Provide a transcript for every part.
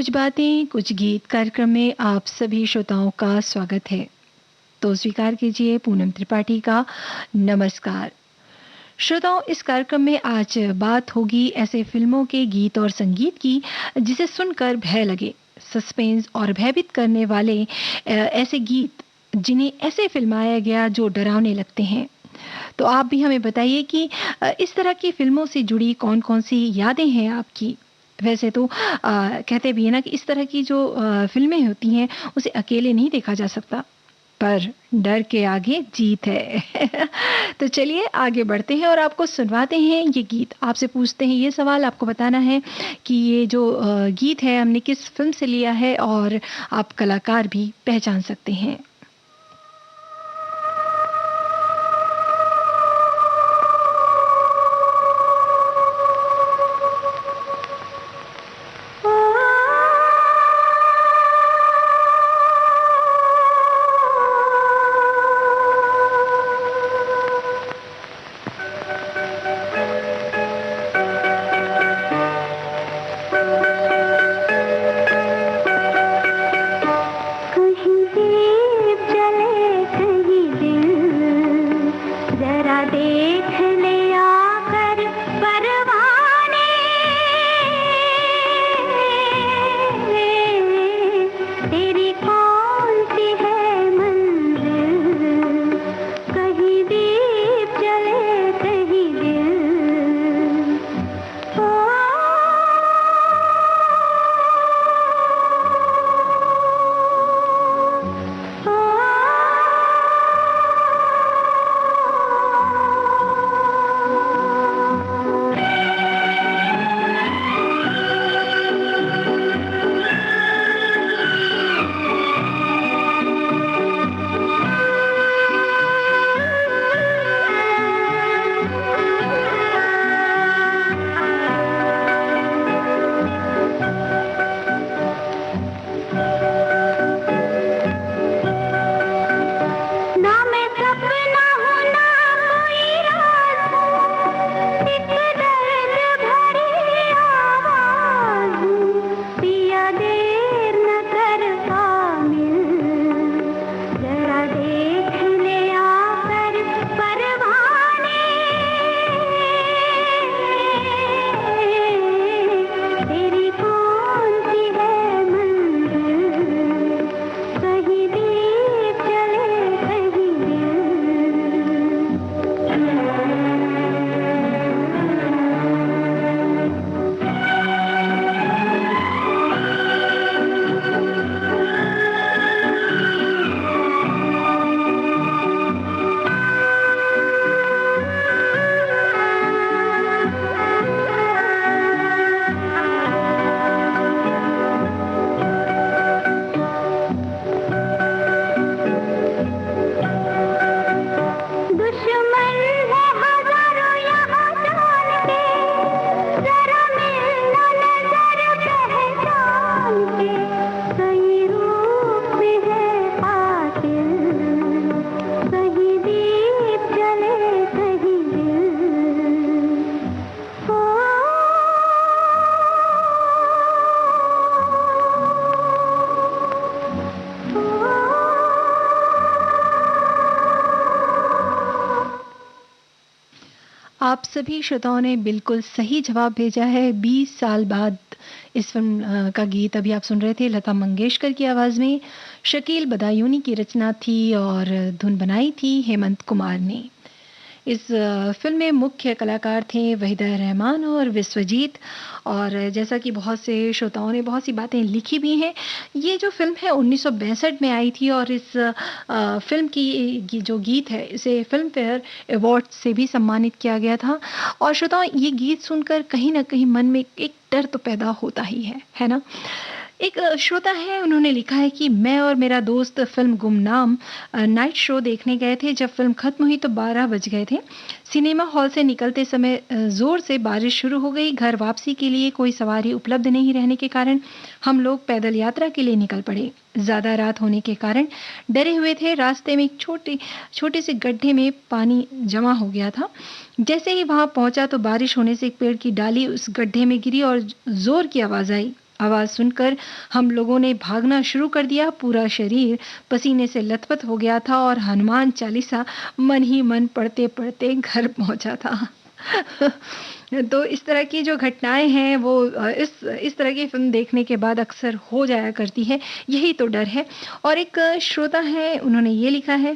कुछ बातें कुछ गीत कार्यक्रम में आप सभी श्रोताओं का स्वागत है। तो स्वीकार कीजिए पूनम त्रिपाठी का नमस्कार। श्रोताओं, इस कार्यक्रम में आज बात होगी ऐसे फिल्मों के गीत और संगीत की जिसे सुनकर भय लगे, सस्पेंस और भयभीत करने वाले ऐसे गीत जिन्हें ऐसे फिल्माया गया जो डरावने लगते हैं। तो आप भी हमें बताइए कि इस तरह की फ़िल्मों से जुड़ी कौन-कौन सी यादें हैं आपकी? वैसे तो कहते भी हैं ना कि इस तरह की जो फ़िल्में होती हैं, उसे अकेले नहीं देखा जा सकता, पर डर के आगे जीत है। तो चलिए आगे बढ़ते हैं और आपको सुनवाते हैं ये गीत। आपसे पूछते हैं ये सवाल, आपको बताना है कि ये जो गीत है हमने किस फ़िल्म से लिया है और आप कलाकार भी पहचान सकते हैं। कहीं दीप जले कहीं दिल जरा देख ले आकर परवाने तेरी कौन सी है मंजिल कहीं दीप जले कहीं दिल ओ ना मैं सपना हूँ ना कोई राज हूँ एक दर्द भरी आवाज़ हूँ पिया देर न कर कामिल जरा देख ले आकर परवाने तेरी कौन सी है मंजिल कहीं दीप जले कहीं दुश्मन है हजारों यहाँ जान के जरा मिलना नजर पहचान के कहीं रूप में है कातिल कहीं दीप जले कहीं दिल ओ आप सभी श्रोताओं ने बिल्कुल सही जवाब भेजा है। 20 साल बाद इस फ़िल्म का गीत अभी आप सुन रहे थे लता मंगेशकर की आवाज़ में। शकील बदायूनी की रचना थी और धुन बनाई थी हेमंत कुमार ने। इस फ़िल्म में मुख्य कलाकार थे वहीदा रहमान और विश्वजीत, और जैसा कि बहुत से श्रोताओं ने बहुत सी बातें लिखी भी हैं, ये जो फ़िल्म है 1962 में आई थी और इस फ़िल्म की जो गीत है इसे फ़िल्म फेयर अवार्ड से भी सम्मानित किया गया था। और श्रोताओं, ये गीत सुनकर कहीं न कहीं मन में एक डर तो पैदा होता ही है ना? एक श्रोता है, उन्होंने लिखा है कि मैं और मेरा दोस्त फ़िल्म गुमनाम नाइट शो देखने गए थे। जब फ़िल्म ख़त्म हुई तो 12 बज गए थे। सिनेमा हॉल से निकलते समय ज़ोर से बारिश शुरू हो गई। घर वापसी के लिए कोई सवारी उपलब्ध नहीं रहने के कारण हम लोग पैदल यात्रा के लिए निकल पड़े। ज़्यादा रात होने के कारण डरे हुए थे। रास्ते में एक छोटे से गड्ढे में पानी जमा हो गया था। जैसे ही वहाँ पहुँचा तो बारिश होने से एक पेड़ की डाली उस गड्ढे में गिरी और ज़ोर की आवाज़ आई। आवाज़ सुनकर हम लोगों ने भागना शुरू कर दिया। पूरा शरीर पसीने से लथपथ हो गया था और हनुमान चालीसा मन ही मन पढ़ते-पढ़ते घर पहुँचा था। तो इस तरह की जो घटनाएँ हैं वो इस तरह की फ़िल्म देखने के बाद अक्सर हो जाया करती है। यही तो डर है। और एक श्रोता हैं, उन्होंने ये लिखा है,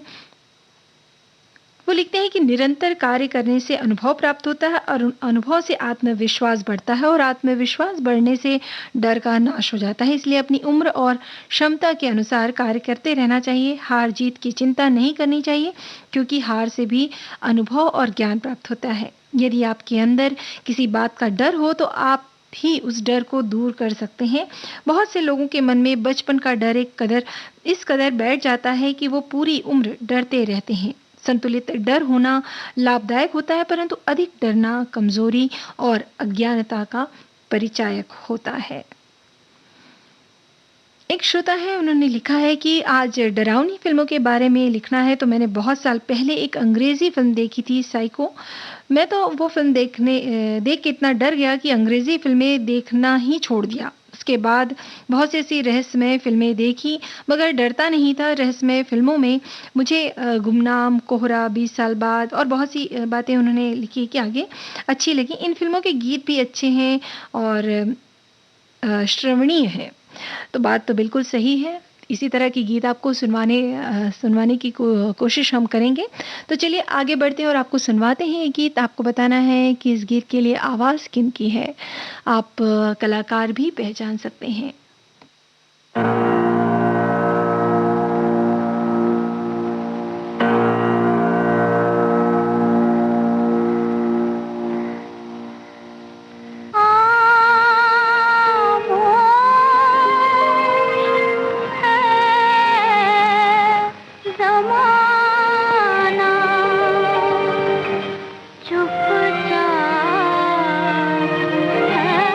वो लिखते हैं कि निरंतर कार्य करने से अनुभव प्राप्त होता है और उन अनुभव से आत्मविश्वास बढ़ता है और आत्मविश्वास बढ़ने से डर का नाश हो जाता है। इसलिए अपनी उम्र और क्षमता के अनुसार कार्य करते रहना चाहिए। हार जीत की चिंता नहीं करनी चाहिए, क्योंकि हार से भी अनुभव और ज्ञान प्राप्त होता है। यदि आपके अंदर किसी बात का डर हो तो आप भी उस डर को दूर कर सकते हैं। बहुत से लोगों के मन में बचपन का डर इस कदर बैठ जाता है कि वो पूरी उम्र डरते रहते हैं। संतुलित डर होना लाभदायक होता है, परंतु अधिक डरना कमजोरी और अज्ञानता का परिचायक होता है। एक श्रोता है, उन्होंने लिखा है कि आज डरावनी फ़िल्मों के बारे में लिखना है तो मैंने बहुत साल पहले एक अंग्रेज़ी फ़िल्म देखी थी, साइको। मैं तो वो फ़िल्म देख के इतना डर गया कि अंग्रेज़ी फ़िल्में देखना ही छोड़ दिया। उसके बाद बहुत सी ऐसी रहस्यमय फ़िल्में देखी, मगर डरता नहीं था। रहस्यमय फ़िल्मों में मुझे गुमनाम, कोहरा, 20 साल बाद और बहुत सी बातें उन्होंने लिखी कि आगे अच्छी लगी। इन फ़िल्मों के गीत भी अच्छे हैं और श्रवणीय हैं। तो बात तो बिल्कुल सही है। इसी तरह के गीत आपको सुनवाने की कोशिश हम करेंगे। तो चलिए आगे बढ़ते हैं और आपको सुनवाते हैं ये गीत। आपको बताना है कि इस गीत के लिए आवाज़ किनकी है। आप कलाकार भी पहचान सकते हैं। ज़माना चुपचाप है।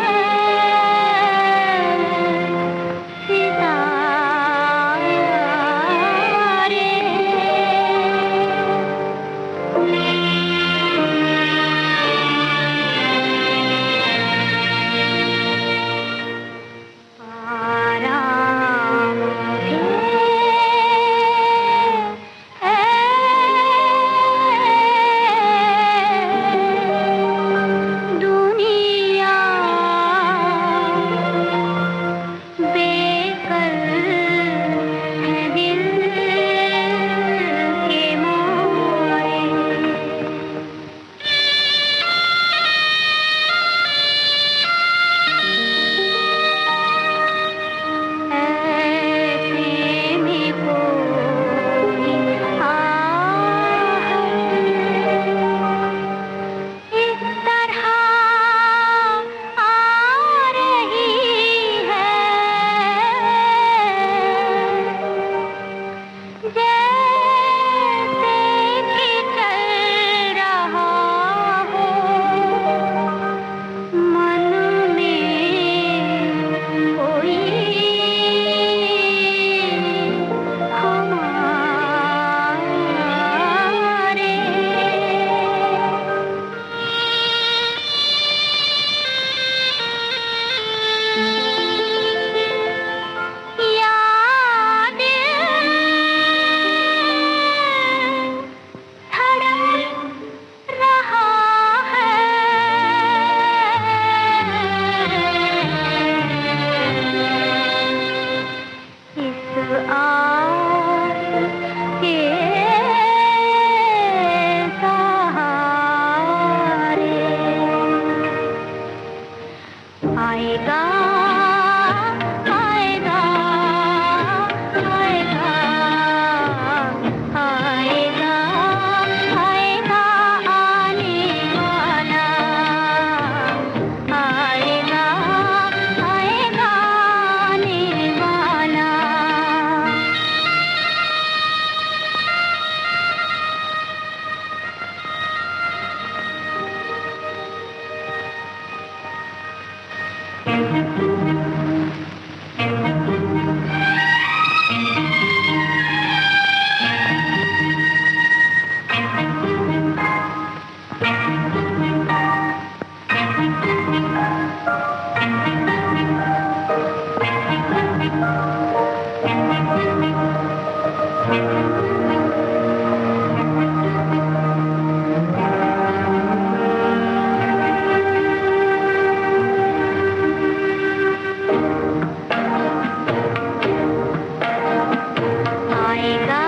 आएगा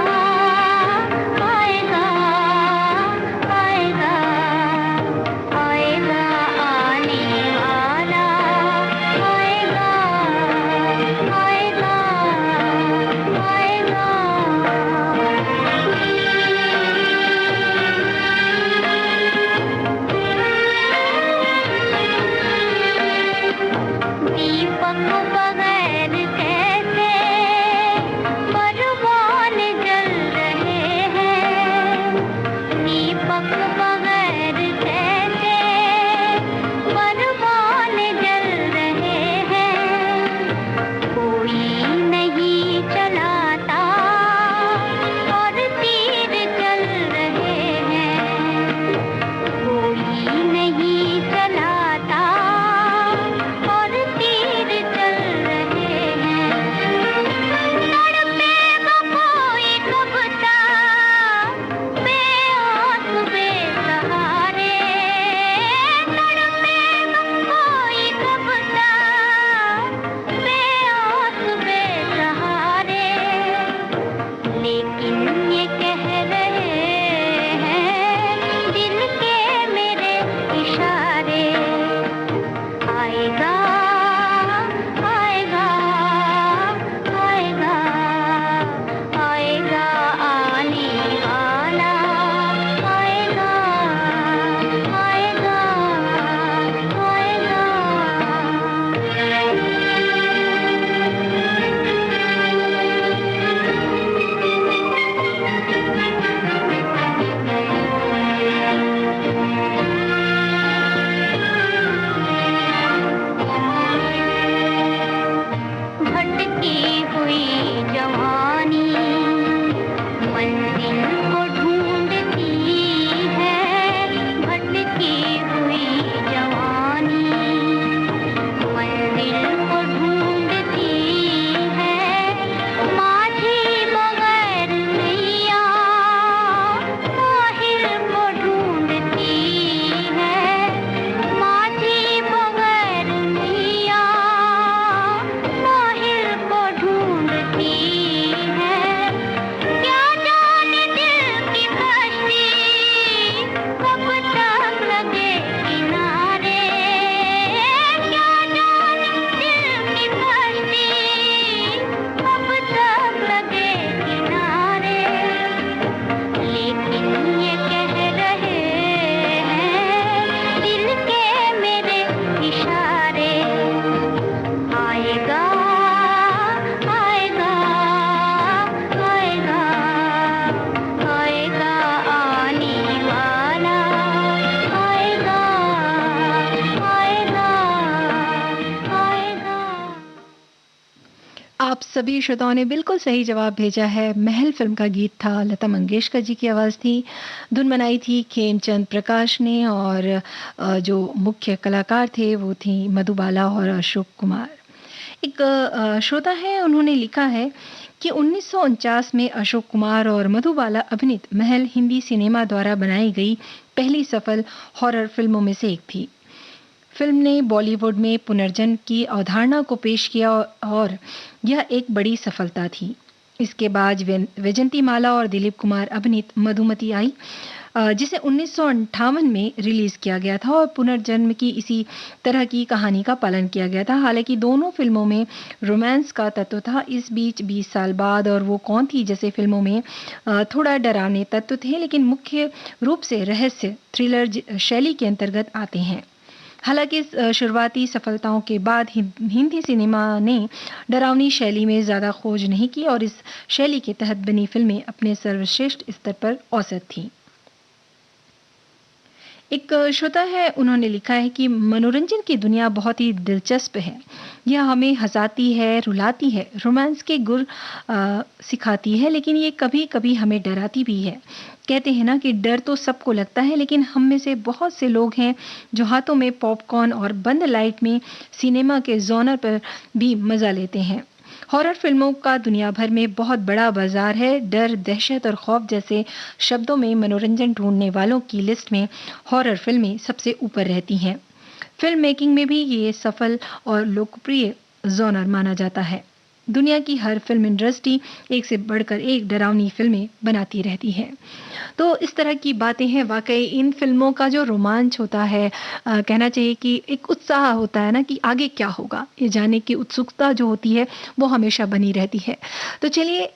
आएगा आएगा आएगा आने वाला आएगा आएगा दीपक बगैर कैसे परवान जल रहे हैं, दीपक बगैर कैसे परवान जल रहे हैं। कोई नहीं चलाता और तीर चल रहे हैं, कोई नहीं चलाता और तीर चल रहे हैं। तड़पेगा कोई कब तक बेआस बेसहारे, तड़पेगा कोई कब तक बेआस बेसहारे। लेकिन ये कह रहे हैं दिल के मेरे इशारे, आएगा आएगा आएगा आएगा आने वाला आएगा आएगा भटकी हुई जवानी मंजिल को ढूंढती है, भटकी हुई जवानी मंजिल को ढूंढती है। माझी बगैर नैया साहिल को ढूंढती है, माझी बगैर नैया साहिल को ढूंढती है। क्या जाने दिल की कश्ती कब तक लगे किनारे, क्या जाने दिल की कश्ती कब तक लगे किनारे। लेकिन ये कह रहे हैं दिल के मेरे इशारे, आएगा आएगा आएगा आएगा आने वाला आएगा आएगा आएगा। आप सभी श्रोताओं ने बिल्कुल सही जवाब भेजा है। महल फिल्म का गीत था, लता मंगेशकर जी की आवाज़ थी। धुन बनाई थी खेमचंद प्रकाश ने और जो मुख्य कलाकार थे वो थी मधुबाला और अशोक कुमार। एक श्रोता है, उन्होंने लिखा है कि 1949 में अशोक कुमार और मधुबाला अभिनीत महल हिंदी सिनेमा द्वारा बनाई गई पहली सफल हॉरर फिल्मों में से एक थी। फिल्म ने बॉलीवुड में पुनर्जन्म की अवधारणा को पेश किया और यह एक बड़ी सफलता थी। इसके बाद वैजंतीमाला और दिलीप कुमार अभिनीत मधुमती आई, जिसे 1958 में रिलीज किया गया था और पुनर्जन्म की इसी तरह की कहानी का पालन किया गया था। हालांकि दोनों फिल्मों में रोमांस का तत्व था। इस बीच 20 साल बाद और वो कौन थी जैसे फिल्मों में थोड़ा डरावने तत्व थे, लेकिन मुख्य रूप से रहस्य थ्रिलर शैली के अंतर्गत आते हैं। हालांकि शुरुआती सफलताओं के बाद हिंदी सिनेमा ने डरावनी शैली में ज़्यादा खोज नहीं की और इस शैली के तहत बनी फिल्में अपने सर्वश्रेष्ठ स्तर पर औसत थीं। एक श्रोता है, उन्होंने लिखा है कि मनोरंजन की दुनिया बहुत ही दिलचस्प है। यह हमें हंसाती है, रुलाती है, रोमांस के गुर सिखाती है, लेकिन ये कभी कभी हमें डराती भी है। कहते हैं ना कि डर तो सबको लगता है, लेकिन हम में से बहुत से लोग हैं जो हाथों में पॉपकॉर्न और बंद लाइट में सिनेमा के जॉनर पर भी मजा लेते हैं। हॉरर फिल्मों का दुनिया भर में बहुत बड़ा बाजार है। डर, दहशत और खौफ जैसे शब्दों में मनोरंजन ढूंढने वालों की लिस्ट में हॉरर फिल्में सबसे ऊपर रहती हैं। फिल्म मेकिंग में भी ये सफल और लोकप्रिय जॉनर माना जाता है। दुनिया की हर फिल्म इंडस्ट्री एक से बढ़कर एक डरावनी फिल्में बनाती रहती है। तो इस तरह की बातें हैं। वाकई इन फिल्मों का जो रोमांच होता है, कहना चाहिए कि एक उत्साह होता है ना कि आगे क्या होगा, ये जानने की उत्सुकता जो होती है वो हमेशा बनी रहती है। तो चलिए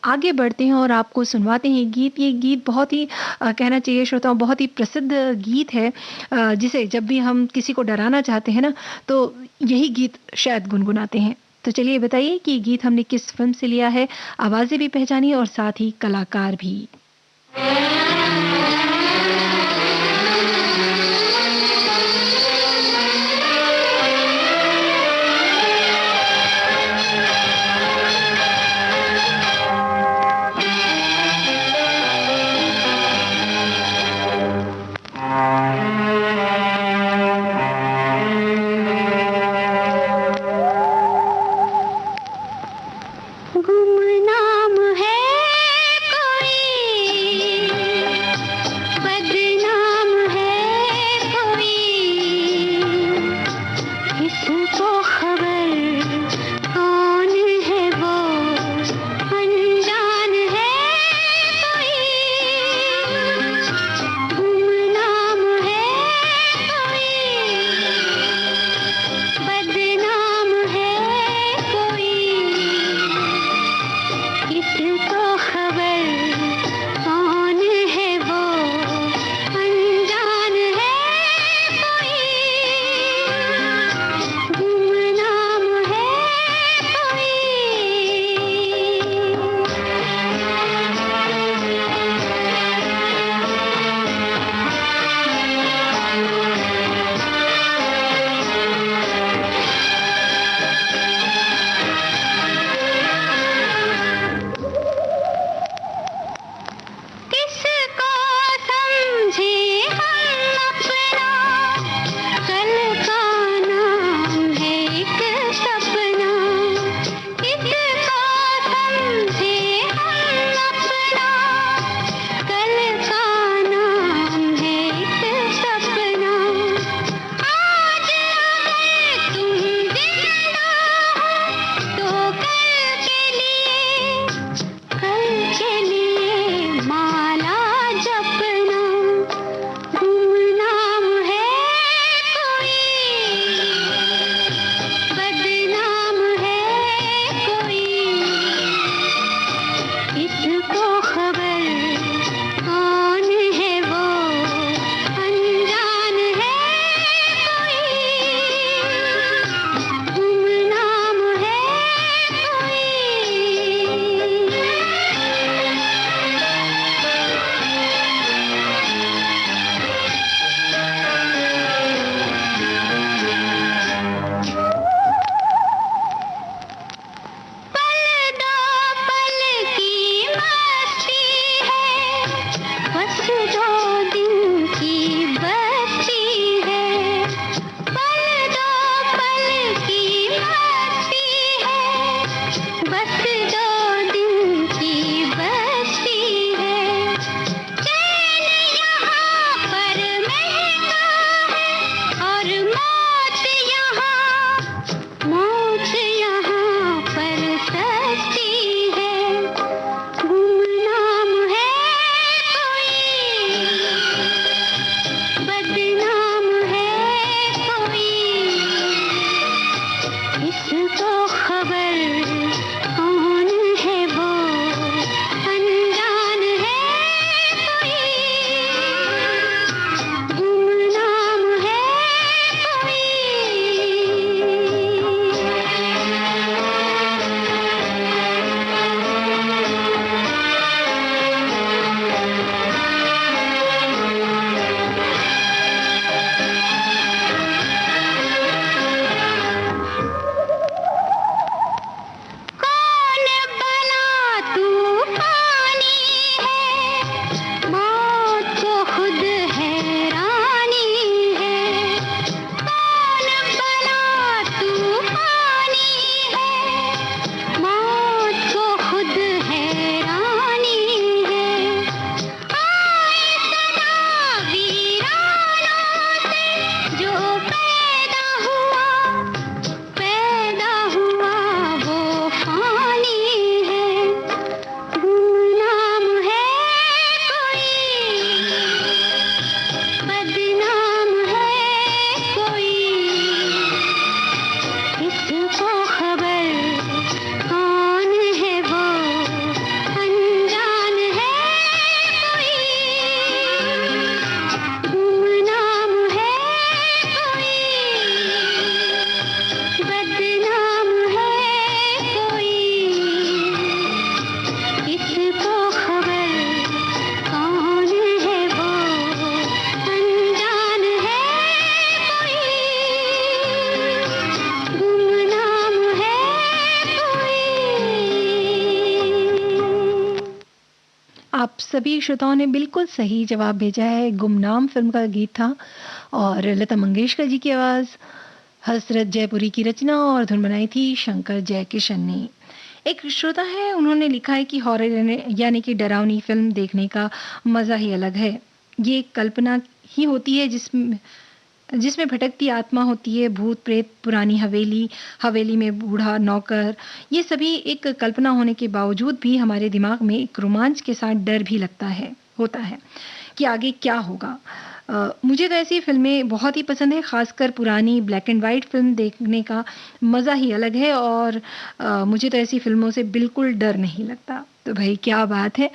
आगे बढ़ते हैं और आपको सुनवाते हैं गीत। ये गीत बहुत ही कहना चाहिए श्रोताओं, बहुत ही प्रसिद्ध गीत है, जिसे जब भी हम किसी को डराना चाहते हैं ना तो यही गीत शायद गुनगुनाते हैं। तो चलिए बताइए कि ये गीत हमने किस फिल्म से लिया है, आवाजें भी पहचानी और साथ ही कलाकार भी। गुमनाम है कोई आप सभी श्रोताओं ने बिल्कुल सही जवाब भेजा है। गुमनाम फ़िल्म का गीत था और लता मंगेशकर जी की आवाज़, हसरत जयपुरी की रचना और धुन बनाई थी शंकर जयकिशन ने। एक श्रोता है, उन्होंने लिखा है कि हॉरर यानी कि डरावनी फ़िल्म देखने का मज़ा ही अलग है। ये एक कल्पना ही होती है जिसमें जिसमें भटकती आत्मा होती है, भूत प्रेत, पुरानी हवेली, हवेली में बूढ़ा नौकर, ये सभी एक कल्पना होने के बावजूद भी हमारे दिमाग में एक रोमांच के साथ डर भी लगता है होता है कि आगे क्या होगा। मुझे तो ऐसी फ़िल्में बहुत ही पसंद है, ख़ासकर पुरानी ब्लैक एंड व्हाइट फ़िल्म देखने का मज़ा ही अलग है और मुझे तो ऐसी फ़िल्मों से बिल्कुल डर नहीं लगता। तो भई क्या बात है।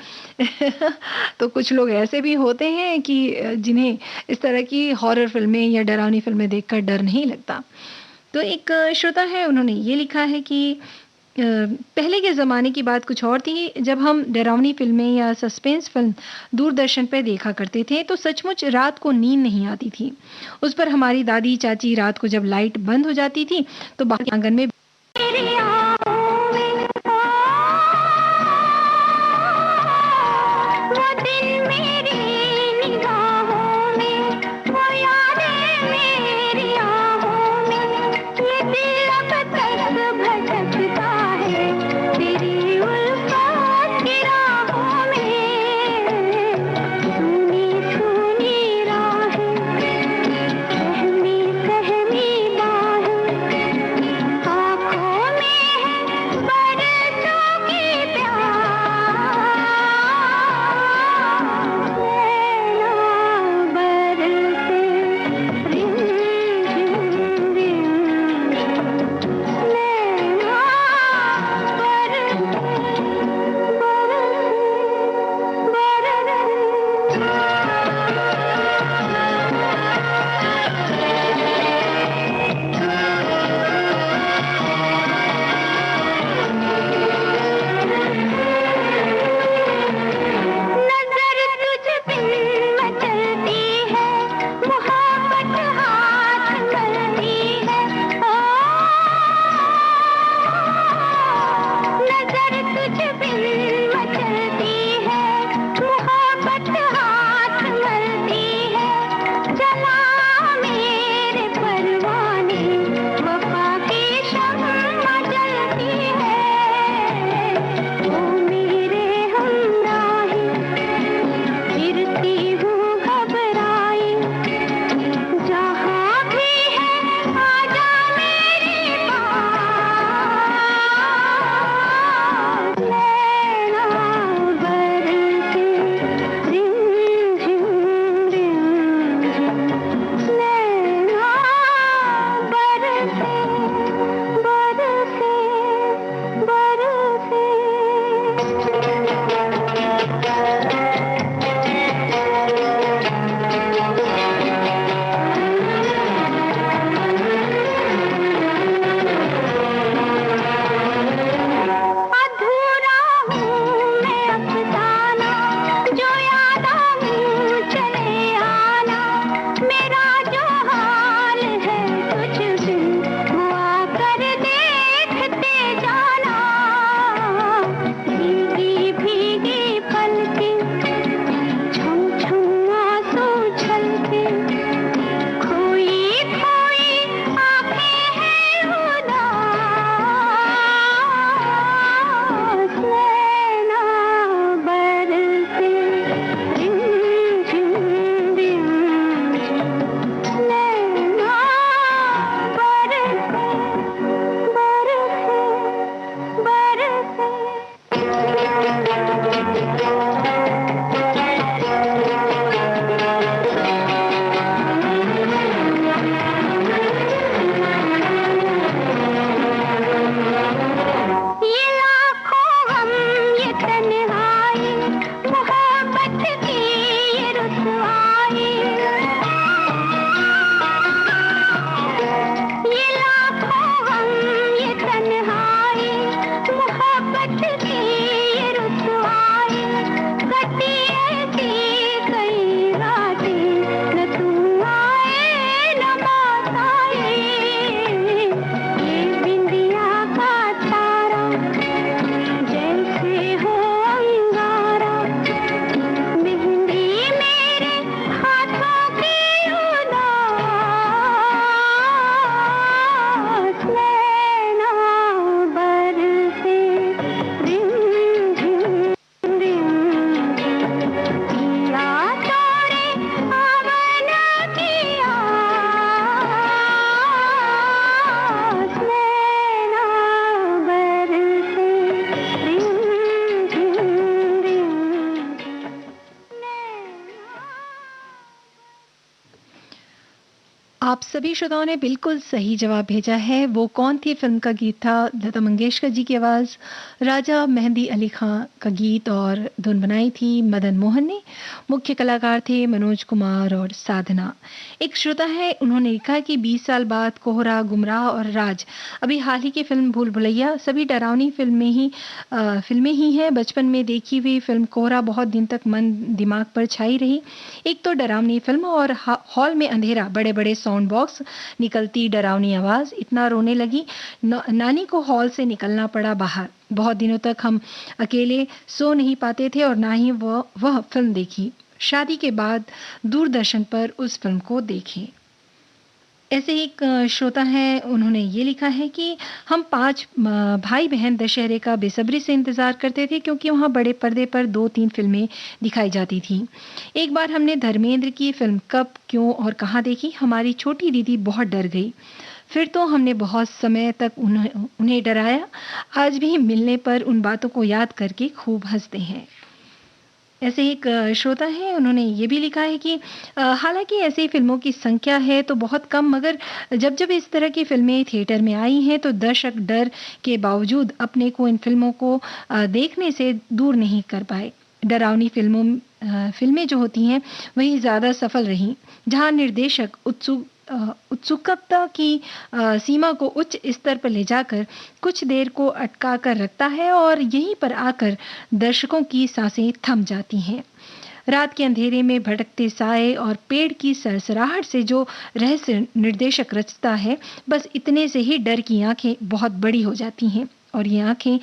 तो कुछ लोग ऐसे भी होते हैं कि जिन्हें इस तरह की हॉरर फ़िल्में या डरावनी फ़िल्में देखकर डर नहीं लगता। तो एक श्रोता है, उन्होंने ये लिखा है कि पहले के ज़माने की बात कुछ और थी, जब हम डरावनी फ़िल्में या सस्पेंस फ़िल्म दूरदर्शन पे देखा करते थे, तो सचमुच रात को नींद नहीं आती थी। उस पर हमारी दादी-चाची रात को जब लाइट बंद हो जाती थी, तो बाहर आँगन में तेरी आँखों में वो दिन मेरी निगाहों में, वो यादें मेरी आहों में, ये दिल अब तक भटकता है तेरी उल्फत की राहों में। सुनी सुनी राहें, सहमी सहमी बाहें, आँखों में है बरसों की प्यास, नैना बरसे रिम झिम रिम झिम, नैना नजर तुझ बिन मचलती है, मोहब्बत हाथ मलती है, ओ नजर तुझ बिन मचलती है, मोहब्बत हाथ मलती है, जला मेरे परवाने, वफा की शम्मा जलती है, ओ मेरे हमराही, फिरती हूँ घबराई, जहाँ भी है आजा मेरे पास, नैना आप सभी श्रोताओं ने बिल्कुल सही जवाब भेजा है। वो कौन थी फिल्म का गीत था लता मंगेशकर जी की आवाज़, राजा मेहंदी अली खां का गीत और धुन बनाई थी मदन मोहन ने। मुख्य कलाकार थे मनोज कुमार और साधना। एक श्रोता है, उन्होंने लिखा कि 20 साल बाद कोहरा, गुमराह और राज, अभी हाल ही की फिल्म भूल भुलैया, सभी डरावनी फिल्में ही हैं। बचपन में देखी हुई फिल्म कोहरा बहुत दिन तक मन दिमाग पर छाई रही। एक तो डरावनी फिल्म और हॉल में अंधेरा, बड़े बड़े साउंड बॉक्स, निकलती डरावनी आवाज, इतना रोने लगी नानी को हॉल से निकलना पड़ा बाहर। बहुत दिनों तक हम अकेले सो नहीं पाते थे और ना ही वह फिल्म देखी। शादी के बाद दूरदर्शन पर उस फिल्म को देखें। ऐसे ही एक श्रोता हैं, उन्होंने ये लिखा है कि हम 5 भाई बहन दशहरे का बेसब्री से इंतज़ार करते थे, क्योंकि वहाँ बड़े पर्दे पर 2-3 फ़िल्में दिखाई जाती थीं। एक बार हमने धर्मेंद्र की फ़िल्म कब, क्यों और कहाँ देखी, हमारी छोटी दीदी बहुत डर गई। फिर तो हमने बहुत समय तक उन्हें डराया। आज भी मिलने पर उन बातों को याद करके खूब हँसते हैं। ऐसे ही एक श्रोता हैं, उन्होंने ये भी लिखा है कि हालाँकि ऐसी फ़िल्मों की संख्या है तो बहुत कम, मगर जब-जब इस तरह की फ़िल्में थिएटर में आई हैं तो दर्शक डर के बावजूद अपने को इन फ़िल्मों को देखने से दूर नहीं कर पाए। डरावनी फ़िल्में जो होती हैं वही ज़्यादा सफल रहीं, जहाँ निर्देशक उत्सुकता की सीमा को उच्च स्तर पर ले जाकर कुछ देर को अटका कर रखता है और यहीं पर आकर दर्शकों की सांसें थम जाती हैं। रात के अंधेरे में भटकते साए और पेड़ की सरसराहट से जो रहस्य निर्देशक रचता है, बस इतने से ही डर की आंखें बहुत बड़ी हो जाती हैं। और ये आंखें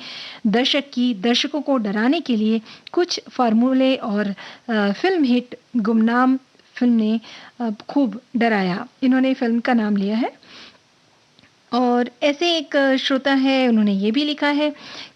दर्शकों को डराने के लिए कुछ फार्मूले और फिल्म हिट गुमनाम फिल्म ने खूब डराया। इन्होंने फिल्म का नाम लिया है। और ऐसे एक श्रोता है, उन्होंने ये भी लिखा है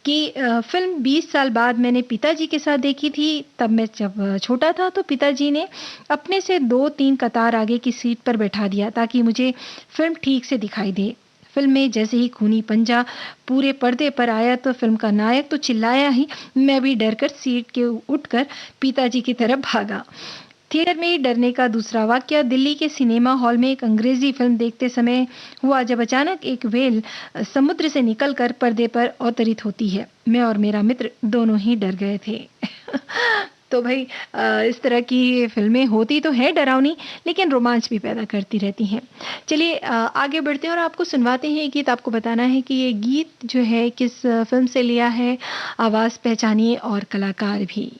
कि फ़िल्म 20 साल बाद मैंने पिताजी के साथ देखी थी। तब मैं जब छोटा था तो पिताजी ने अपने से 2-3 कतार आगे की सीट पर बैठा दिया ताकि मुझे फ़िल्म ठीक से दिखाई दे। फ़िल्म में जैसे ही खूनी पंजा पूरे पर्दे पर आया तो फ़िल्म का नायक तो चिल्लाया ही, मैं भी डरकर सीट के उठकर पिताजी की तरफ भागा। थिएटर में डरने का दूसरा वाकया दिल्ली के सिनेमा हॉल में एक अंग्रेजी फिल्म देखते समय हुआ, जब अचानक एक व्हेल समुद्र से निकलकर पर्दे पर अवतरित होती है। मैं और मेरा मित्र दोनों ही डर गए थे। तो भाई इस तरह की फिल्में होती तो है डरावनी, लेकिन रोमांच भी पैदा करती रहती हैं। चलिए आगे बढ़ते हैं और आपको सुनवाते हैं ये गीत। आपको बताना है कि ये गीत जो है किस फिल्म से लिया है, आवाज़ पहचानिए और कलाकार भी।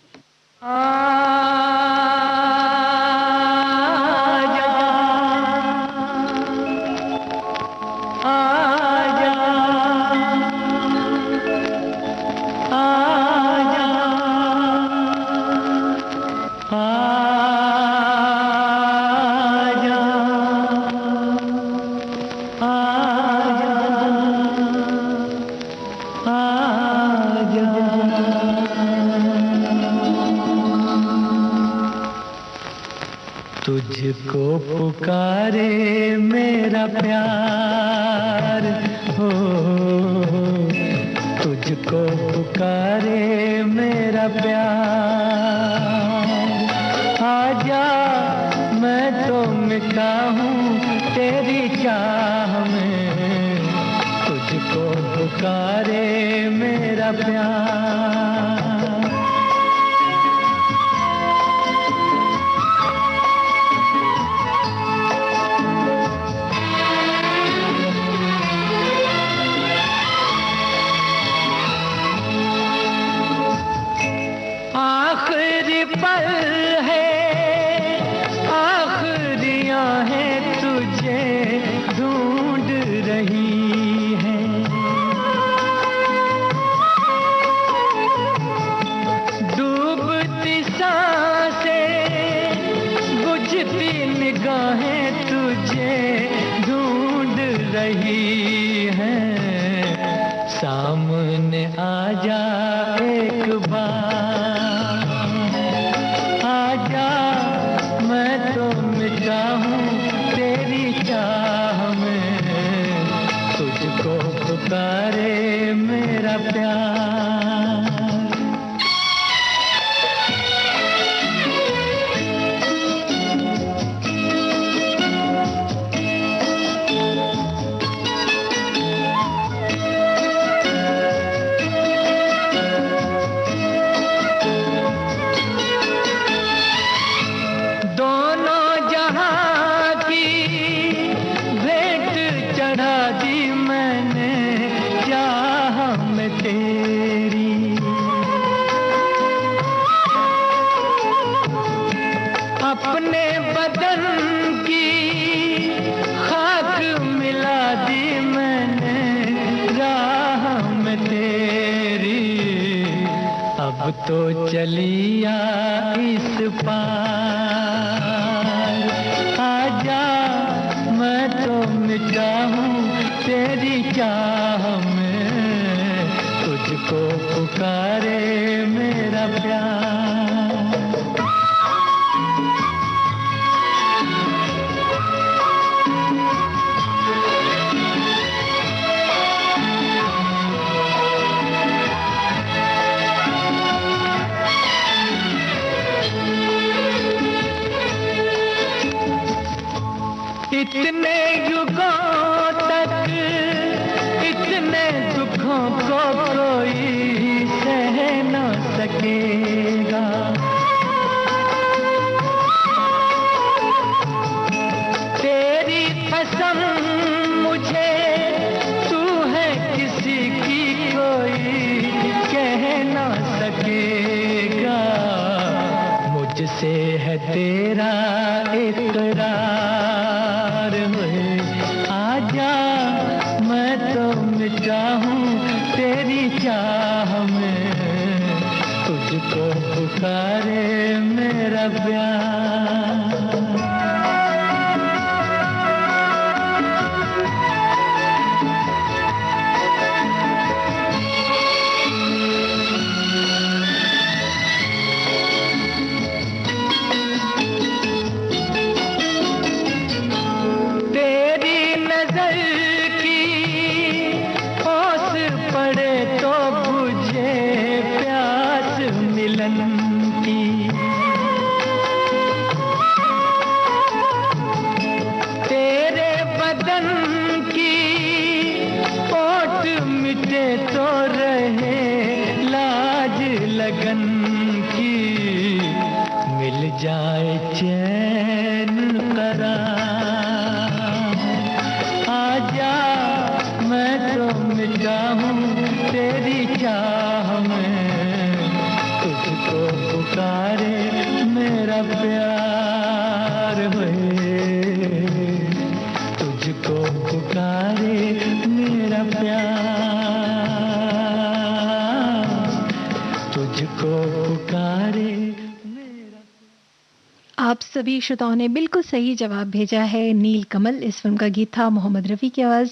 तुझको पुकारे मेरा प्यार हो, तुझको पुकारे मेरा प्यार। आजा मैं तो मिटा हूँ तेरी चाह में, तुझको पुकारे मेरा प्यार। आखिरी पल है, आखिरियां हैं तुझे ढूंढ रही हैं। डूबती सांसें, बुझती निगाहें तुझे ढूंढ रही हैं। सामने आजा एक बार, आजा मैं तो मिटा हूँ तेरी चाह में, तुझको पुकारे मेरा प्यार। अब तो चलिया इस पार, आजा मैं तो मिटा हूँ तेरी चाह में, तुझको पुकारे मेरा प्यार। इतने युगों तक इतने दुखों को कोई सह न सकेगा, तेरी कसम मुझे तू है किसी की कोई कह न सकेगा, मुझसे है तेरा इकरार हुए, आजा मैं तो मिटा हूँ तेरी चाह में, तुझको पुकारे मेरा प्यार। तेरे बदन की ओट मिटे तो रहे लाज लगन की, मिल जाए चैन करार, आजा मैं तो मिटा हूँ तेरी चाह में, तुझको पुकारे मेरा प्यार हुए, तुझको पुकारे मेरा प्यार, तुझको पुकारे मेरा। आप सभी श्रोताओं ने बिल्कुल सही जवाब भेजा है, नील कमल। इस फिल्म का गीत था मोहम्मद रफ़ी की आवाज़,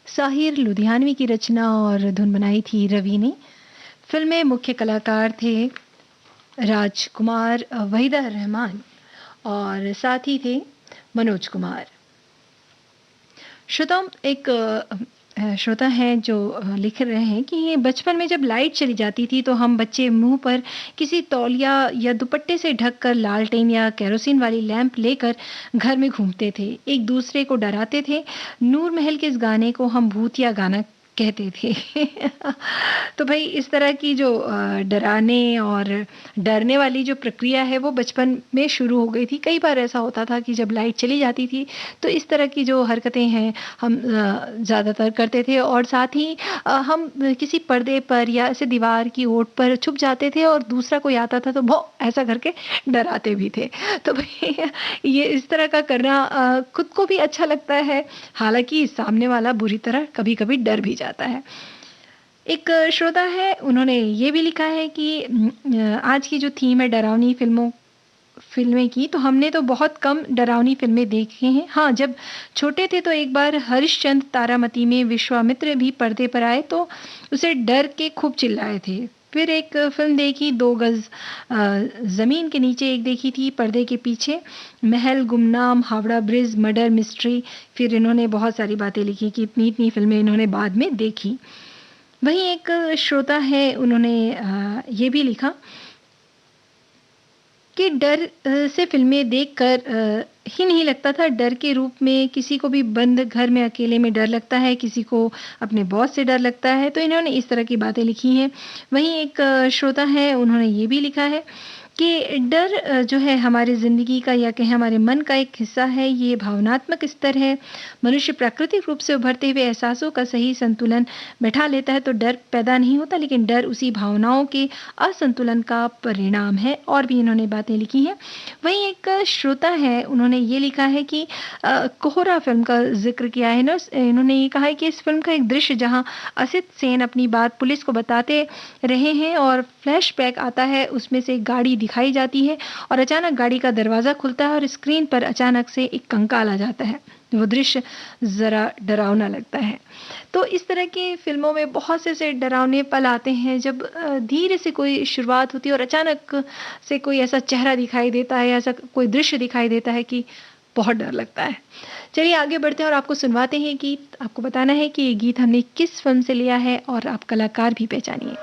साहिर लुधियानवी की रचना और धुन बनाई थी रवि ने। फिल्म में मुख्य कलाकार थे राजकुमार, वहीदा रहमान और साथ ही थे मनोज कुमार। श्रोताओं, एक श्रोता हैं जो लिख रहे हैं कि ये बचपन में जब लाइट चली जाती थी तो हम बच्चे मुंह पर किसी तौलिया या दुपट्टे से ढककर लालटेन या केरोसिन वाली लैंप लेकर घर में घूमते थे, एक दूसरे को डराते थे। नूर महल के इस गाने को हम भूतिया गाना कहते थे। तो भाई इस तरह की जो डराने और डरने वाली जो प्रक्रिया है वो बचपन में शुरू हो गई थी। कई बार ऐसा होता था कि जब लाइट चली जाती थी तो इस तरह की जो हरकतें हैं हम ज़्यादातर करते थे, और साथ ही हम किसी पर्दे पर या ऐसे दीवार की ओट पर छुप जाते थे और दूसरा कोई आता था तो वो ऐसा करके डराते भी थे। तो भाई ये इस तरह का करना खुद को भी अच्छा लगता है, हालांकि सामने वाला बुरी तरह कभी कभी डर भी जाता है। एक श्रोता है, उन्होंने ये भी लिखा है कि आज की जो थीम है डरावनी फिल्में की, तो हमने तो बहुत कम डरावनी फिल्में देखी हैं। हाँ, जब छोटे थे तो एक बार हरिश्चंद्र तारामती में विश्वामित्र भी पर्दे पर आए तो उसे डर के खूब चिल्लाए थे। फिर एक फिल्म देखी 2 गज ज़मीन के नीचे, एक देखी थी पर्दे के पीछे, महल, गुमनाम, हावड़ा ब्रिज, मर्डर मिस्ट्री। फिर इन्होंने बहुत सारी बातें लिखी कि इतनी इतनी फिल्में इन्होंने बाद में देखी। वहीं एक श्रोता है, उन्होंने ये भी लिखा कि डर से फिल्में देखकर ही नहीं लगता था, डर के रूप में किसी को भी बंद घर में अकेले में डर लगता है, किसी को अपने बॉस से डर लगता है। तो इन्होंने इस तरह की बातें लिखी हैं। वहीं एक श्रोता है, उन्होंने ये भी लिखा है कि डर जो है हमारी ज़िंदगी का या कहें हमारे मन का एक हिस्सा है, ये भावनात्मक स्तर है। मनुष्य प्राकृतिक रूप से उभरते हुए एहसासों का सही संतुलन बैठा लेता है तो डर पैदा नहीं होता, लेकिन डर उसी भावनाओं के असंतुलन का परिणाम है। और भी इन्होंने बातें लिखी हैं। वहीं एक श्रोता है, उन्होंने ये लिखा है कि कोहरा फ़िल्म का ज़िक्र किया है ना, इन्होंने ये कहा है कि इस फ़िल्म का एक दृश्य जहाँ असित सेन अपनी बात पुलिस को बताते रहे हैं और फ्लैशबैक आता है, उसमें से एक गाड़ी दिखाई जाती है और अचानक गाड़ी का दरवाज़ा खुलता है और स्क्रीन पर अचानक से एक कंकाल आ जाता है। वो दृश्य ज़रा डरावना लगता है। तो इस तरह की फ़िल्मों में बहुत से ऐसे डरावने पल आते हैं जब धीरे से कोई शुरुआत होती है और अचानक से कोई ऐसा चेहरा दिखाई देता है, ऐसा कोई दृश्य दिखाई देता है कि बहुत डर लगता है। चलिए आगे बढ़ते हैं और आपको सुनवाते हैं गीत। आपको बताना है कि ये गीत हमने किस फ़िल्म से लिया है और आप कलाकार भी पहचानिए।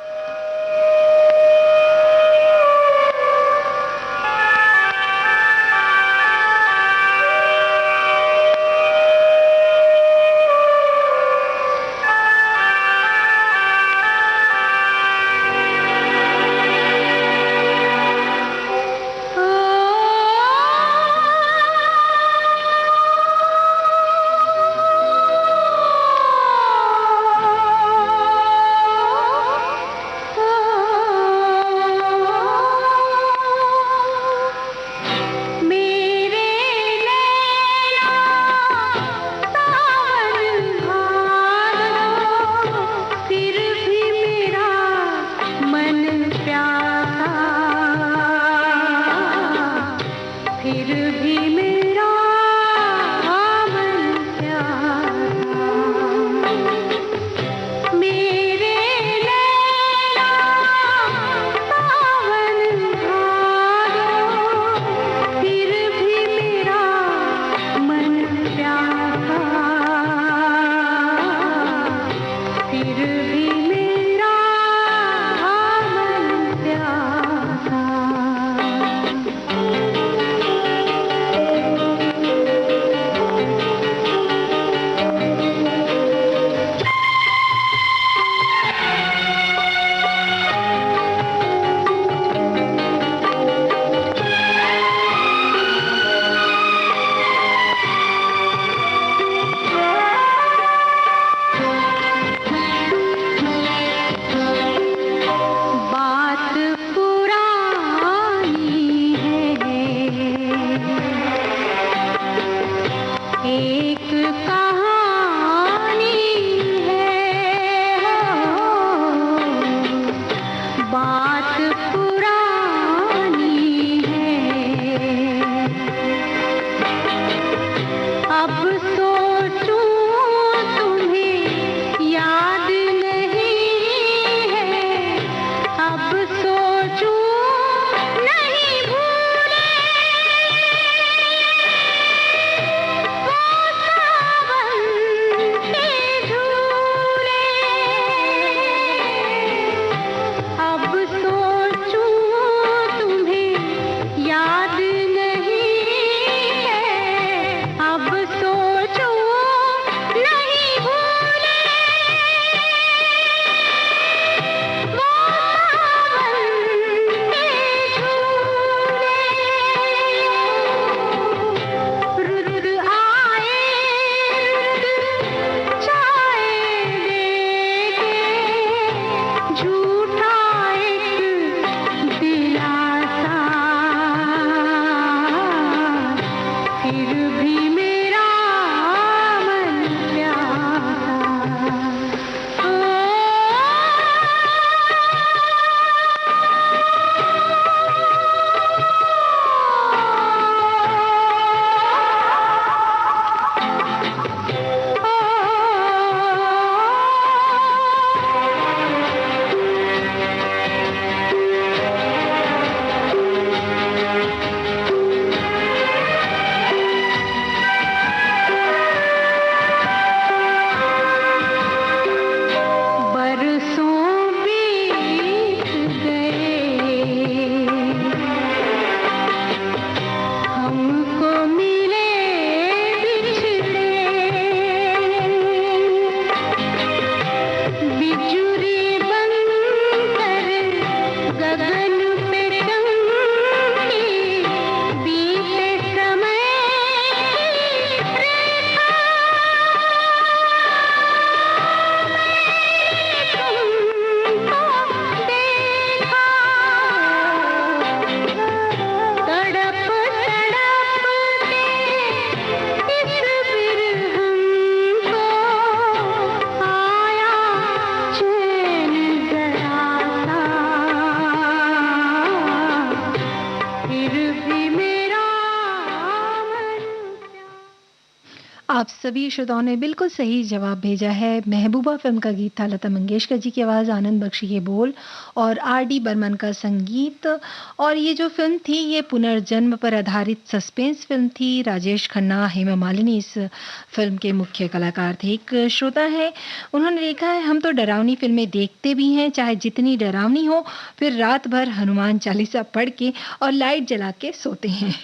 अब आप सभी श्रोताओं ने बिल्कुल सही जवाब भेजा है। महबूबा फ़िल्म का गीत था, लता मंगेशकर जी की आवाज़, आनंद बख्शी के बोल और आर डी बर्मन का संगीत। और ये जो फ़िल्म थी, ये पुनर्जन्म पर आधारित सस्पेंस फ़िल्म थी। राजेश खन्ना, हेमा मालिनी इस फ़िल्म के मुख्य कलाकार थे। एक श्रोता है, उन्होंने लिखा है, हम तो डरावनी फ़िल्में देखते भी हैं, चाहे जितनी डरावनी हो, फिर रात भर हनुमान चालीसा पढ़ के और लाइट जला के सोते हैं।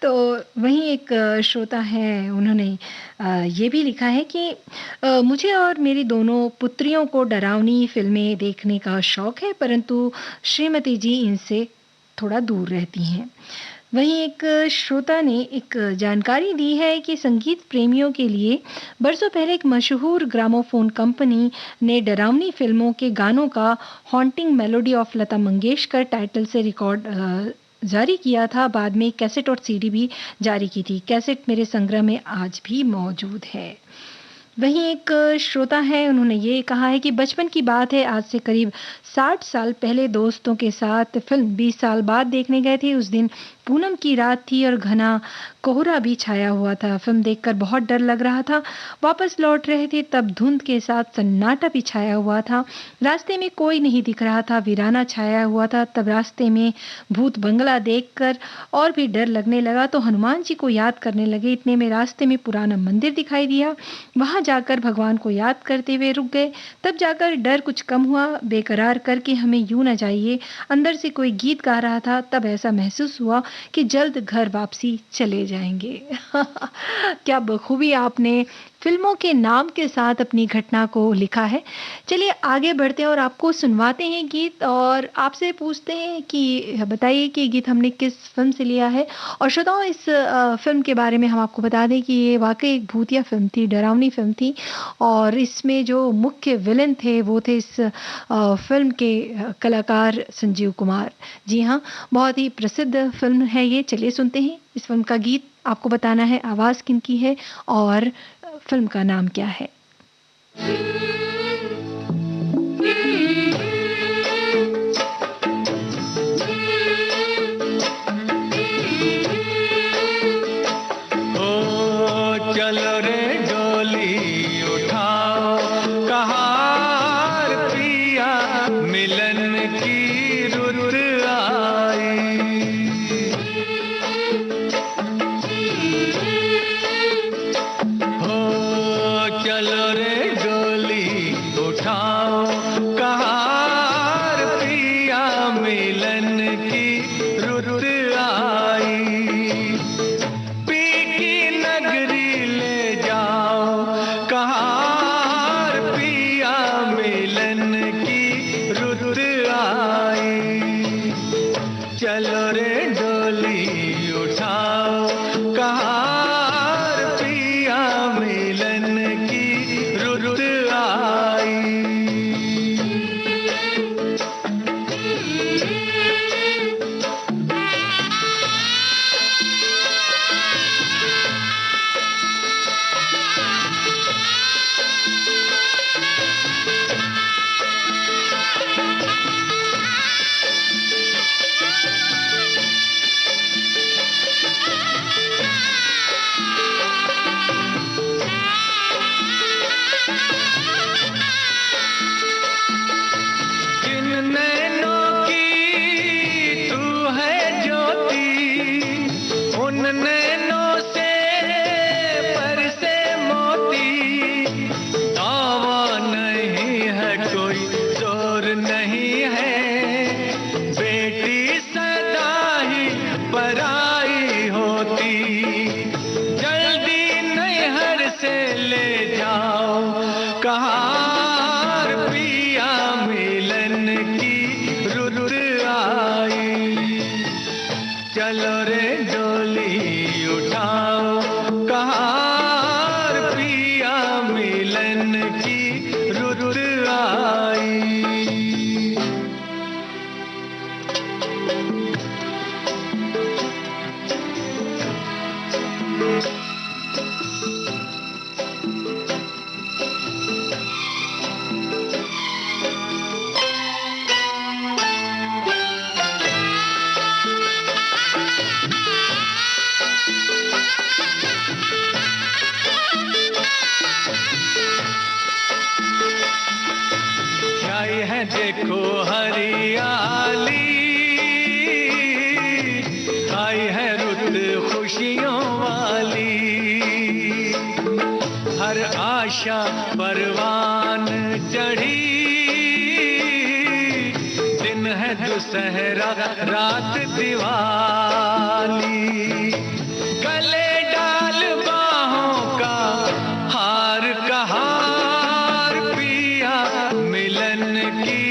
तो वहीं एक श्रोता हैं, उन्होंने ये भी लिखा है कि मुझे और मेरी दोनों पुत्रियों को डरावनी फ़िल्में देखने का शौक है, परंतु श्रीमती जी इनसे थोड़ा दूर रहती हैं। वहीं एक श्रोता ने एक जानकारी दी है कि संगीत प्रेमियों के लिए बरसों पहले एक मशहूर ग्रामोफोन कंपनी ने डरावनी फ़िल्मों के गानों का haunting melody of Lata Mangeshkar title से रिकॉर्ड जारी किया था। बाद में कैसेट और सीडी भी जारी की थी। कैसेट मेरे संग्रह में आज भी मौजूद है। वहीं एक श्रोता है, उन्होंने ये कहा है कि बचपन की बात है, आज से करीब 60 साल पहले दोस्तों के साथ फ़िल्म 20 साल बाद देखने गए थे। उस दिन पूनम की रात थी और घना कोहरा भी छाया हुआ था। फ़िल्म देखकर बहुत डर लग रहा था। वापस लौट रहे थे तब धुंध के साथ सन्नाटा भी छाया हुआ था। रास्ते में कोई नहीं दिख रहा था, वीराना छाया हुआ था। तब रास्ते में भूत बंगला देखकर और भी डर लगने लगा, तो हनुमान जी को याद करने लगे। इतने में रास्ते में पुराना मंदिर दिखाई दिया। वहां जाकर भगवान को याद करते हुए रुक गए। तब जाकर डर कुछ कम हुआ। बेकरार करके हमें यूं न जाइए, अंदर से कोई गीत गा रहा था। तब ऐसा महसूस हुआ कि जल्द घर वापसी चले जाएंगे। क्या बखूबी आपने फिल्मों के नाम के साथ अपनी घटना को लिखा है। चलिए आगे बढ़ते हैं और आपको सुनवाते हैं गीत और आपसे पूछते हैं कि बताइए कि गीत हमने किस फिल्म से लिया है। और श्रोताओं, इस फिल्म के बारे में हम आपको बता दें कि ये वाकई एक भूतिया फिल्म थी, डरावनी फिल्म थी। और इसमें जो मुख्य विलेन थे वो थे इस फिल्म के कलाकार संजीव कुमार। जी हाँ, बहुत ही प्रसिद्ध फिल्म है ये। चलिए सुनते हैं इस फिल्म का गीत। आपको बताना है आवाज़ किनकी है और फिल्म का नाम क्या है। ओ चलो रे डोली उठाओ कहार पिया, मिलन की रुत आई। हो चलो रे डोली उठाओ कहार पिया, मिलन की रुत आई। पीकी नगरी ले जाओ कहार पिया, मिलन की रुत आई। चलो रे डोली उठाओ कहार पिया, मिलन की रुत आई। जिन नैनों की तू है ज्योति, उन नैनों से बरसे मोती। दावा नहीं है कोई, जोर नहीं है, बेटी सदा ही पराई होती। जल्दी नैहर से ले जाओ कहार पिया, मिलन की रुत आई। चलो रे डोली उठाओ कहार पिया, मिलन की रुत आई। देखो हरियाली, आई है रुत खुशियों वाली। हर आशा परवान चढ़ी, दिन है दुसहरा रात दिवाली। गले डाल बाहों का हार का हार, पिया मिलन की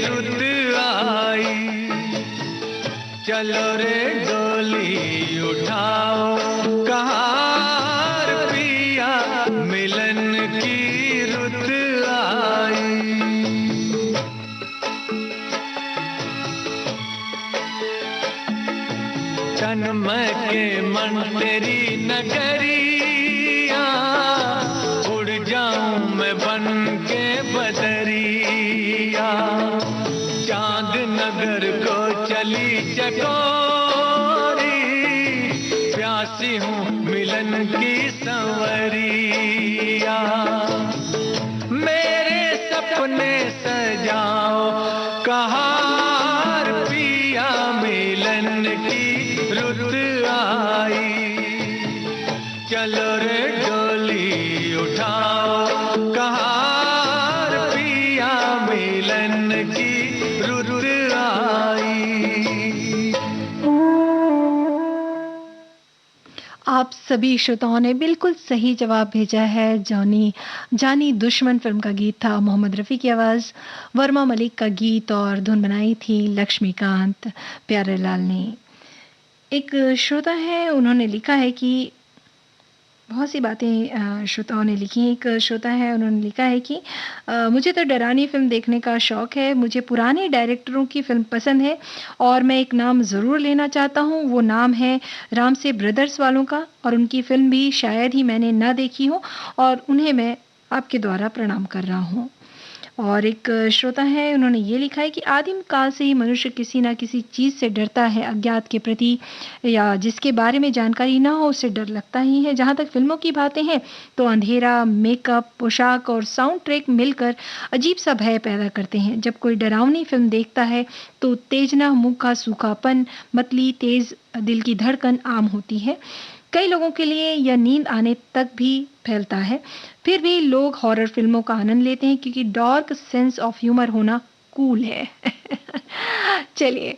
रुत आई। चलो रे डोली उठाओ कहार, पिया मिलन की रुत आई। तन्मय के मन तेरी नगरिया, उड़ जाऊं मैं बन के बदरिया। चांद नगर को चली चकोरी, प्यासी हूँ मिलन की संवरिया। मेरे सपने सजाओ कहार, पिया मिलन की रुत आई। चलो रे डोली उठाओ कहार, पिया मिलन की रुत आई। आप सभी श्रोताओं ने बिल्कुल सही जवाब भेजा है। जानी जानी दुश्मन फिल्म का गीत था, मोहम्मद रफ़ी की आवाज़, वर्मा मलिक का गीत और धुन बनाई थी लक्ष्मीकांत प्यारेलाल ने। एक श्रोता है, उन्होंने लिखा है कि बहुत सी बातें श्रोताओं ने लिखी हैं। एक श्रोता है, उन्होंने लिखा है कि मुझे तो डरावनी फ़िल्म देखने का शौक़ है, मुझे पुराने डायरेक्टरों की फ़िल्म पसंद है और मैं एक नाम ज़रूर लेना चाहता हूँ। वो नाम है रामसे ब्रदर्स वालों का, और उनकी फ़िल्म भी शायद ही मैंने ना देखी हो, और उन्हें मैं आपके द्वारा प्रणाम कर रहा हूँ। और एक श्रोता है, उन्होंने ये लिखा है कि आदिम काल से ही मनुष्य किसी ना किसी चीज़ से डरता है, अज्ञात के प्रति या जिसके बारे में जानकारी ना हो उससे डर लगता ही है। जहाँ तक फिल्मों की बातें हैं तो अंधेरा, मेकअप, पोशाक और साउंड ट्रैक मिलकर अजीब सा भय पैदा करते हैं। जब कोई डरावनी फिल्म देखता है तो उत्तेजना, मुंह का सूखापन, मतली, तेज दिल की धड़कन आम होती है। कई लोगों के लिए यह नींद आने तक भी फैलता है। फिर भी लोग हॉरर फिल्मों का आनंद लेते हैं क्योंकि डार्क सेंस ऑफ ह्यूमर होना कूल है। चलिए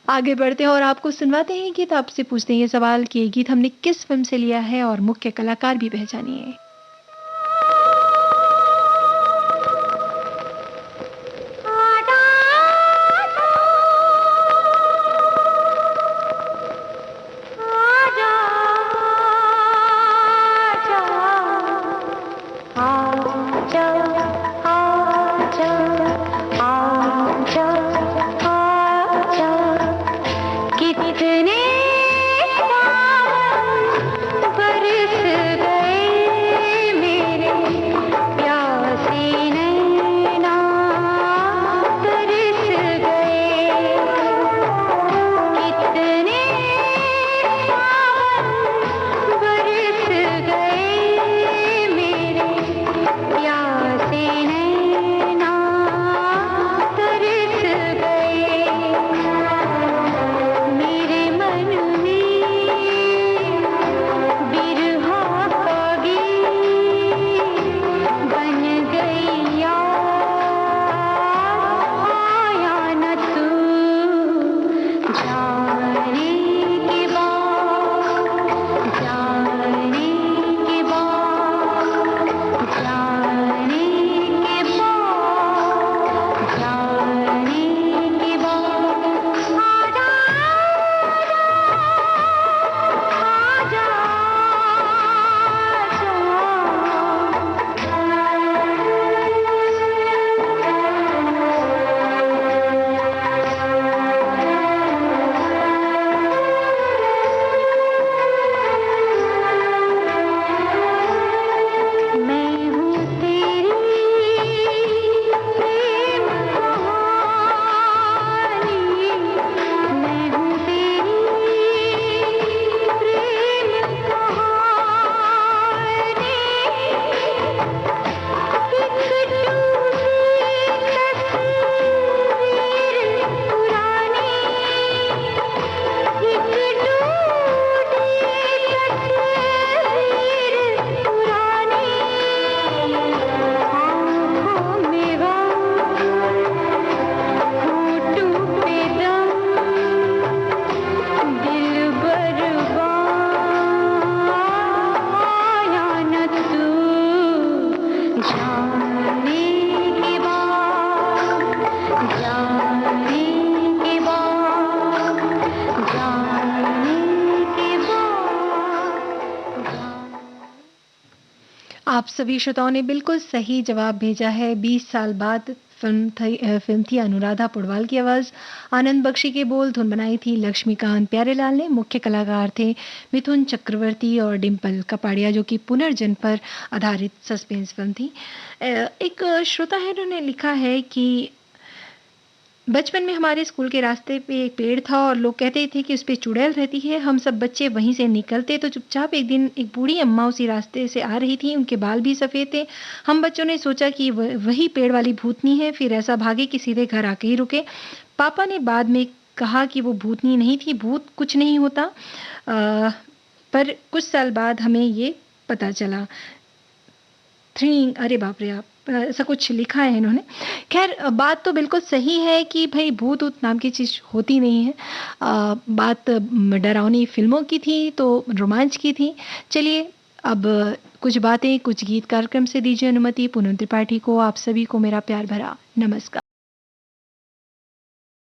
आगे बढ़ते हैं और आपको सुनवाते हैं गीत। आपसे पूछते हैं ये सवाल कि ये गीत हमने किस फिल्म से लिया है और मुख्य कलाकार भी पहचानिए। कितने सावन बरस गए आप सभी श्रोताओं ने बिल्कुल सही जवाब भेजा है। 20 साल बाद फिल्म थी अनुराधा पौडवाल की आवाज़, आनंद बख्शी के बोल, धुन बनाई थी लक्ष्मीकांत प्यारेलाल ने, मुख्य कलाकार थे मिथुन चक्रवर्ती और डिम्पल कपाड़िया, जो कि पुनर्जन्म पर आधारित सस्पेंस फिल्म थी। एक श्रोता है, उन्होंने लिखा है कि बचपन में हमारे स्कूल के रास्ते पे एक पेड़ था और लोग कहते थे कि उस पे चुड़ैल रहती है। हम सब बच्चे वहीं से निकलते तो चुपचाप एक दिन एक बूढ़ी अम्मा उसी रास्ते से आ रही थी, उनके बाल भी सफ़ेद थे। हम बच्चों ने सोचा कि वही पेड़ वाली भूतनी है, फिर ऐसा भागे कि सीधे घर आके ही रुके। पापा ने बाद में कहा कि वो भूतनी नहीं थी, भूत कुछ नहीं होता। पर कुछ साल बाद हमें ये पता चला। थ्रिंग, अरे बाप रे! आप ऐसा कुछ लिखा है इन्होंने। ख़ैर बात तो बिल्कुल सही है कि भई भूत-ऊत नाम की चीज़ होती नहीं है। बात डरावनी फ़िल्मों की थी तो रोमांच की थी। चलिए अब कुछ बातें, कुछ गीत कार्यक्रम से दीजिए अनुमति। पूनम त्रिपाठी को, आप सभी को मेरा प्यार भरा नमस्कार।